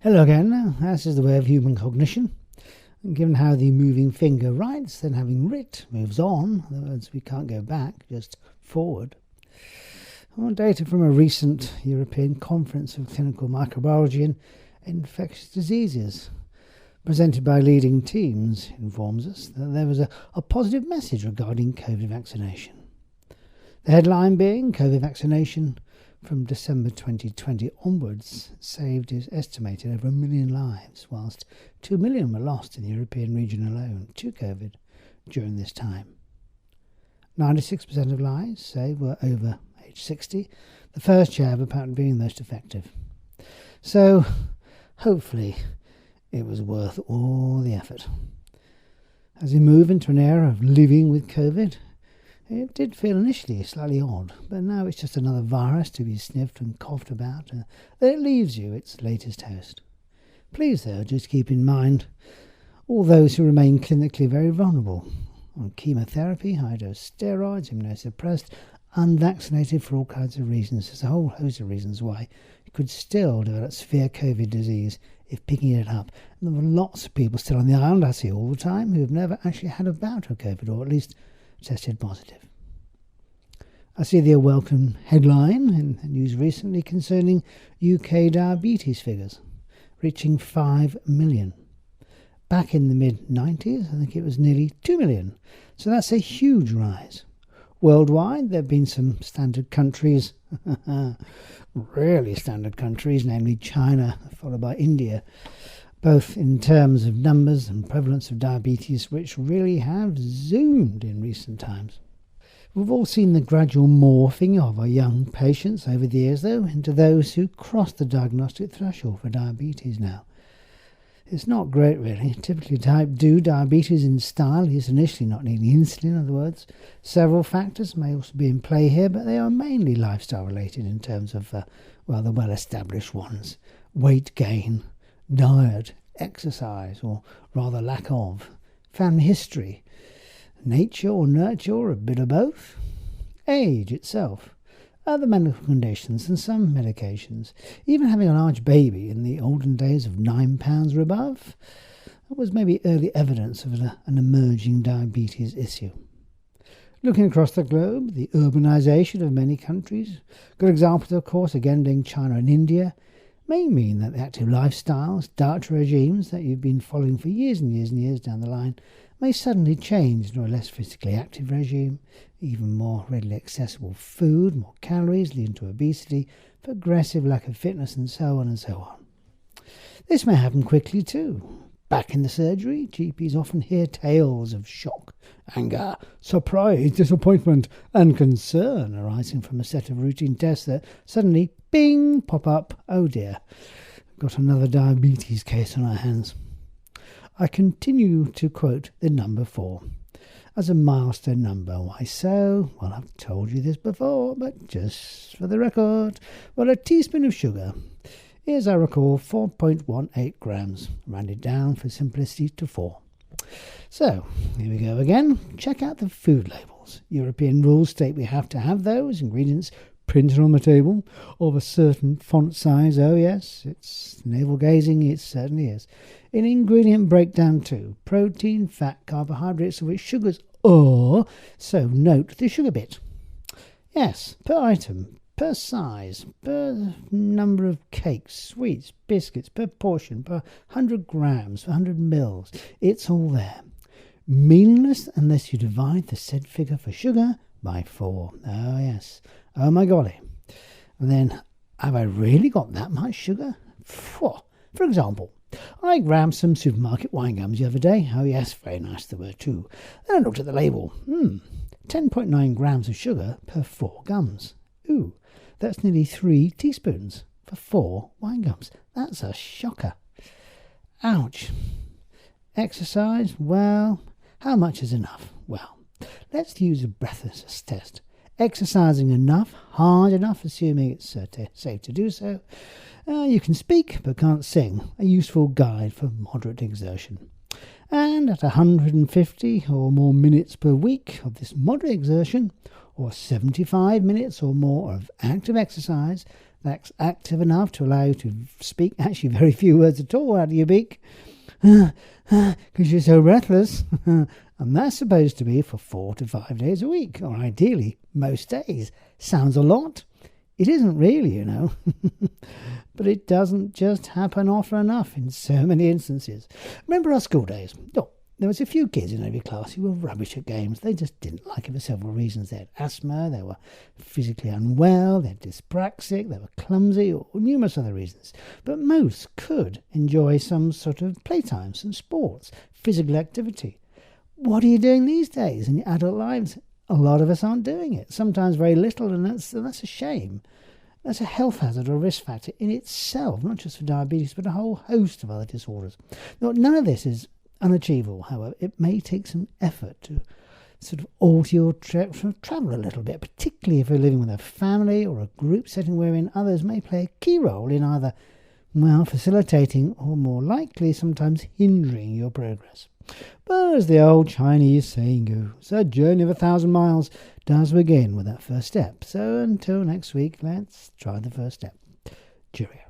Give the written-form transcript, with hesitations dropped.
Hello again, as is the way of human cognition. And given how the moving finger writes, then having writ moves on. In other words, we can't go back, just forward. Well, data from a recent European Conference of Clinical Microbiology and Infectious Diseases, presented by leading teams, informs us that there was a positive message regarding COVID vaccination. The headline being COVID vaccination from December 2020 onwards saved is estimated over 1 million lives, whilst 2 million were lost in the European region alone to COVID during this time. 96% of lives, say, were over age 60, the first jab apparently being most effective. So, hopefully, it was worth all the effort. As we move into an era of living with COVID, it did feel initially slightly odd, but now it's just another virus to be sniffed and coughed about, and then it leaves you its latest host. Please, though, just keep in mind all those who remain clinically very vulnerable, on chemotherapy, high-dose steroids, immunosuppressed, unvaccinated for all kinds of reasons. There's a whole host of reasons why you could still develop severe COVID disease if picking it up. And there are lots of people still on the island, I see all the time, who have never actually had a bout of COVID, or at least tested positive. I see the welcome headline in the news recently concerning UK diabetes figures, reaching 5 million. Back in the mid-90s, I think it was nearly 2 million. So that's a huge rise. Worldwide, there have been some standard countries, really standard countries, namely China, followed by India, both in terms of numbers and prevalence of diabetes, which really have zoomed in recent times. We've all seen the gradual morphing of our young patients over the years, though, into those who cross the diagnostic threshold for diabetes now. It's not great, really. Typically, type 2 diabetes in style is initially not needing insulin, in other words. Several factors may also be in play here, but they are mainly lifestyle-related in terms of, the well-established ones. Weight gain, diet, exercise, or rather lack of, family history, nature or nurture, or a bit of both, age itself, other medical conditions and some medications. Even having a large baby in the olden days of 9 pounds or above was maybe early evidence of an emerging diabetes issue. Looking across the globe, the urbanisation of many countries, good examples of course again being China and India, may mean that the active lifestyles, dietary regimes that you've been following for years and years and years down the line may suddenly change to a less physically active regime, even more readily accessible food, more calories, leading to obesity, progressive lack of fitness, and so on and so on. This may happen quickly too. Back in the surgery, GPs often hear tales of shock, anger, surprise, disappointment, and concern arising from a set of routine tests that suddenly, bing, pop up. Oh dear, we've got another diabetes case on our hands. I continue to quote the number 4 as a milestone number. Why so? Well, I've told you this before, but just for the record, well, a teaspoon of sugar is, I recall, 4.18 grams, rounded down for simplicity to 4. So, here we go again. Check out the food labels. European rules state we have to have those ingredients printed on the table of a certain font size. Oh yes, it's navel-gazing, it certainly is. In ingredient breakdown too, protein, fat, carbohydrates, of which sugars are, so note the sugar bit. Yes, per item, per size, per number of cakes, sweets, biscuits, per portion, per 100 grams, per 100 mils, it's all there. Meaningless unless you divide the said figure for sugar by 4. Oh yes, oh my golly. And then, have I really got that much sugar? For example, I grabbed some supermarket wine gums the other day. Oh yes, very nice they were too. Then I looked at the label. 10.9 grams of sugar per 4 gums. Ooh, that's nearly 3 teaspoons for 4 wine gums. That's a shocker. Ouch. Exercise? Well, how much is enough? Well, let's use a breathless test. Exercising enough, hard enough, assuming it's safe to do so. You can speak but can't sing. A useful guide for moderate exertion. And at 150 or more minutes per week of this moderate exertion, or 75 minutes or more of active exercise, that's active enough to allow you to speak actually very few words at all out of your beak, because you're so breathless. And that's supposed to be for 4 to 5 days a week, or ideally most days. Sounds a lot. It isn't really, you know. But it doesn't just happen often enough in so many instances. Remember our school days? Oh, there was a few kids in every class who were rubbish at games. They just didn't like it for several reasons. They had asthma, they were physically unwell, they had dyspraxic, they were clumsy, or numerous other reasons. But most could enjoy some sort of playtime, some sports, physical activity. What are you doing these days in your adult lives? A lot of us aren't doing it. Sometimes very little, and that's a shame. That's a health hazard or risk factor in itself, not just for diabetes, but a whole host of other disorders. Now, none of this is unachievable, however. It may take some effort to sort of alter your travel a little bit, particularly if you're living with a family or a group setting wherein others may play a key role in either, well, facilitating or more likely sometimes hindering your progress. But as the old Chinese saying goes, a journey of 1,000 miles does begin with that first step. So until next week, let's try the first step. Cheerio.